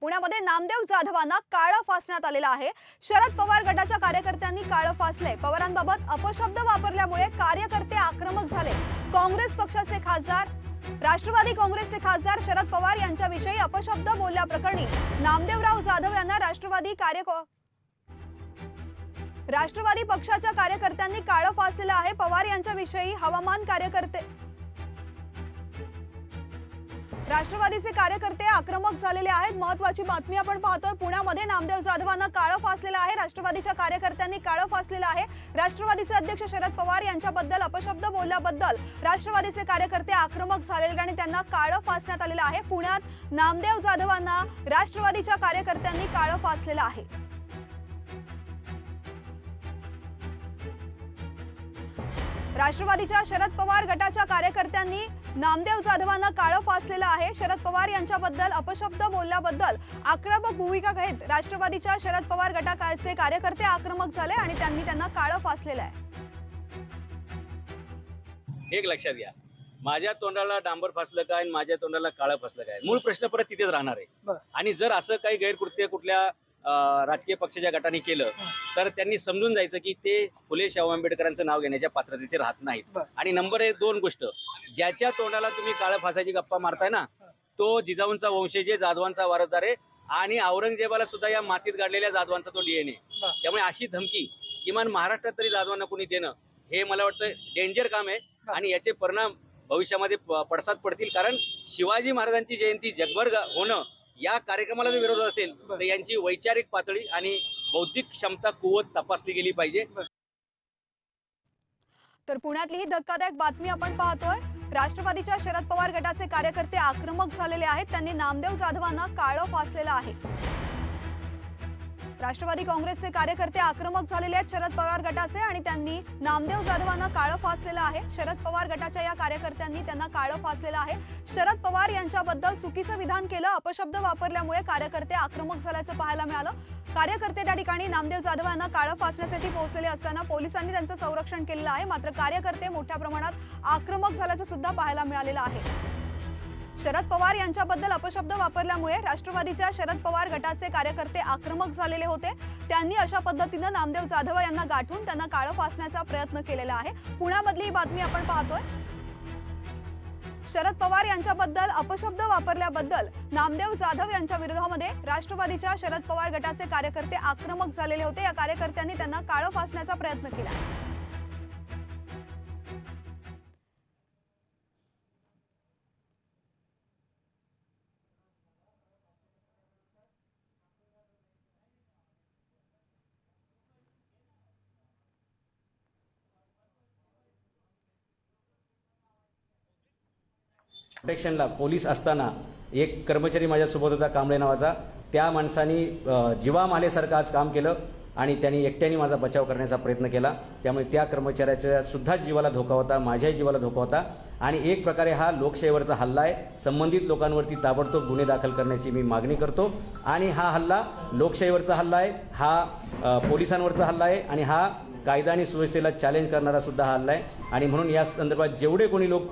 पुण्यामध्ये नामदेव जाधवांना काळं फासण्यात आलेलं आहे। शरद पवार गटाच्या कार्यकर्त्यांनी काळं फासले। पवारांबाबत अपशब्द वापरल्यामुळे कार्यकर्ते आक्रमक झाले। काँग्रेस पक्षाचे खासदार राष्ट्रवादी काँग्रेसचे खासदार शरद पवार यांच्याविषयी अपशब्द बोलल्याप्रकरणी नामदेवराव जाधव यांना राष्ट्रवादी पक्षाच्या कार्यकर्त्यांनी काळं फासलेलं आहे। पवार यांच्याविषयी राष्ट्रवादीचे कार्यकर्ते आक्रमक झालेले आहेत। महत्त्वाची बातमी आपण पाहतोय। पुण्यामध्ये नामदेव जाधवांना काळं फासलेलं आहे। राष्ट्रवादीच्या कार्यकर्त्यांनी काळं फासलेलं आहे। राष्ट्रवादीचे अध्यक्ष शरद पवार यांच्याबद्दल अपशब्द बोलल्याबद्दल राष्ट्रवादीचे कार्यकर्ते आक्रमक झालेले आणि त्यांना काळं फासण्यात आलेलं आहे। पुण्यात नामदेव जाधवांना राष्ट्रवादीच्या कार्यकर्त्यांनी काळं फासलेलं आहे। राष्ट्रवादीच्या शरद पवार गटाच्या कार्यकर्त्यांनी नामदेव जाधवांना काळं फासलेलं आहे। शरद पवार यांच्याबद्दल अपशब्द बोलल्याबद्दल आक्रमक भूमिका घेत राष्ट्रवादीच्या शरद पवार गटाचे कार्यकर्ते आक्रमक झाले आणि त्यांना काळं फासलेलं आहे। एक लक्षात घ्या, माझ्या तोंडाला डांबर फासलं काय आणि माझ्या तोंडाला काळं फासलं काय, मूळ प्रश्न परत तिथेच राहणार आहे। आणि जर असं काही गैरकृत्य कुठल्या राजकीय पक्षाच्या गटाने केलं तर त्यांनी समजून जायचं की ते फुले शाहू आंबेडकरांचं नाव घेण्याच्या पात्रतेचे राहत नाहीत। आणि नंबर 2 गोष्ट, ज्याच्या तोंडाला तुम्ही काळं फासाची गप्पा मारताय ना, तो जिजाऊंचा वंशज आहे, जाधवांचा वारसदार आहे आणि औरंगजेबाला सुद्धा या मातीत गाडलेल्या जाधवांचा तो DNA। त्यामुळे अशी धमकी किमान महाराष्ट्रात तरी जाधवांना कोणी देणं हे मला वाटतं डेंजर काम आहे आणि याचे परिणाम भविष्यामध्ये पडसाद पडतील। कारण शिवाजी महाराजांची जयंती जगभर होणं या कार्यक्रमाला जर विरोध असेल तर यांची वैचारिक पातळी आणि बौद्धिक क्षमता कुवत तपासली गेली पाहिजे। तर पुण्यातली ही धक्कादायक बातमी आपण पाहतोय। राष्ट्रवादीच्या शरद पवार गटाचे कार्यकर्ते आक्रमक झालेले आहेत। त्यांनी नामदेव जाधवांना काळं फासलेलं आहे। राष्ट्रवादी काँग्रेसचे कार्यकर्ते आक्रमक झालेले आहेत शरद पवार गटाचे आणि त्यांनी नामदेव जाधवांना काळं फासलेलं आहे। शरद पवार गटाच्या या कार्यकर्त्यांनी त्यांना काळं फासलेलं आहे। शरद पवार यांच्याबद्दल चुकीचं विधान केलं, अपशब्द वापरल्यामुळे कार्यकर्ते आक्रमक झाल्याचं पाहायला मिळालं। कार्यकर्ते त्या ठिकाणी नामदेव जाधव यांना काळं फासण्यासाठी पोहोचलेले असताना पोलिसांनी त्यांचं संरक्षण केलेलं आहे। मात्र कार्यकर्ते मोठ्या प्रमाणात आक्रमक झाल्याचं सुद्धा पाहायला मिळालेलं आहे। शरद पवार यांच्याबद्दल अपशब्द वापरल्यामुळे राष्ट्रवादीच्या शरद पवार गटाचे कार्यकर्ते आक्रमक झालेले होते। त्यांनी अशा पद्धतीनं नामदेव जाधव यांना गाठून त्यांना काळं फासण्याचा प्रयत्न केलेला आहे। पुण्यामधली ही बातमी आपण पाहतोय। शरद पवार यांच्याबद्दल अपशब्द वापरल्याबद्दल नामदेव जाधव यांच्या विरोधामध्ये राष्ट्रवादीच्या शरद पवार गटाचे कार्यकर्ते आक्रमक झालेले होते। या कार्यकर्त्यांनी त्यांना काळं फासण्याचा प्रयत्न केला। प्रोटेक्शनला पोलीस असताना एक कर्मचारी माझ्यासोबत होता, कांबळे नावाचा। त्या माणसाने जीवा मालेसारखं आज काम केलं आणि त्यांनी एकट्याने माझा बचाव करण्याचा प्रयत्न केला। त्यामुळे त्या कर्मचाऱ्याच्या सुद्धा जीवाला धोका होता, माझ्याही जीवाला धोका होता आणि एक प्रकारे हा लोकशाहीवरचा हल्ला आहे। संबंधित लोकांवरती ताबडतोब गुन्हे दाखल करण्याची मी मागणी करतो आणि हा हल्ला लोकशाहीवरचा हल्ला आहे, हा पोलिसांवरचा हल्ला आहे आणि हा कायदा आणि सुव्यवस्थेला चॅलेंज करणारा सुद्धा हा हल्ला आहे। आणि म्हणून या संदर्भात जेवढे कोणी लोक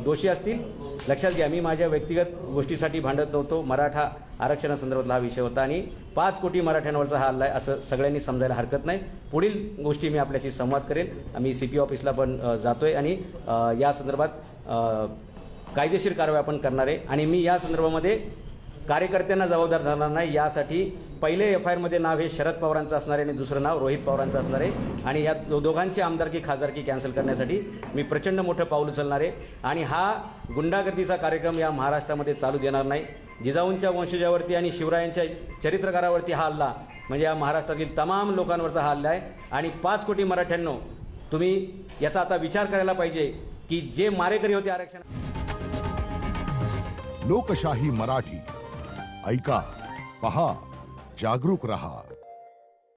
दोषी असतील, लक्षात घ्या, मी माझ्या व्यक्तिगत गोष्टीसाठी भांडत नव्हतो। मराठा आरक्षणासंदर्भातला हा विषय होता आणि 5 कोटी मराठ्यांवरचा हा हल्ला आहे असं सगळ्यांनी समजायला हरकत नाही। पुढील गोष्टी मी आपल्याशी संवाद करेन। आम्ही CP ऑफिसला पण जातोय आणि या संदर्भात कायदेशीर कारवाई आपण करणार आहे आणि मी या संदर्भामध्ये कार्यकर्त्यांना जबाबदार धरणार नाही। यासाठी पहिले FIR मध्ये नाव हे शरद पवारांचं असणार आहे आणि दुसरं नाव रोहित पवारांचं असणार आहे आणि या दोघांची आमदारकी खासदारकी कॅन्सल करण्यासाठी मी प्रचंड मोठं पाऊल उचलणार आहे आणि हा गुंडागर्दीचा कार्यक्रम या महाराष्ट्रामध्ये चालू देणार नाही। जिजाऊंच्या वंशजावरती आणि शिवरायांच्या चरित्रकारावरती हा हल्ला म्हणजे या महाराष्ट्रातील तमाम लोकांवरचा हा हल्ला आहे आणि 5 कोटी मराठ्यांनो, तुम्ही याचा आता विचार करायला पाहिजे की जे मारेकरी होते आरक्षण। लोकशाही मराठी ऐका, पहा, जागरूक रहा।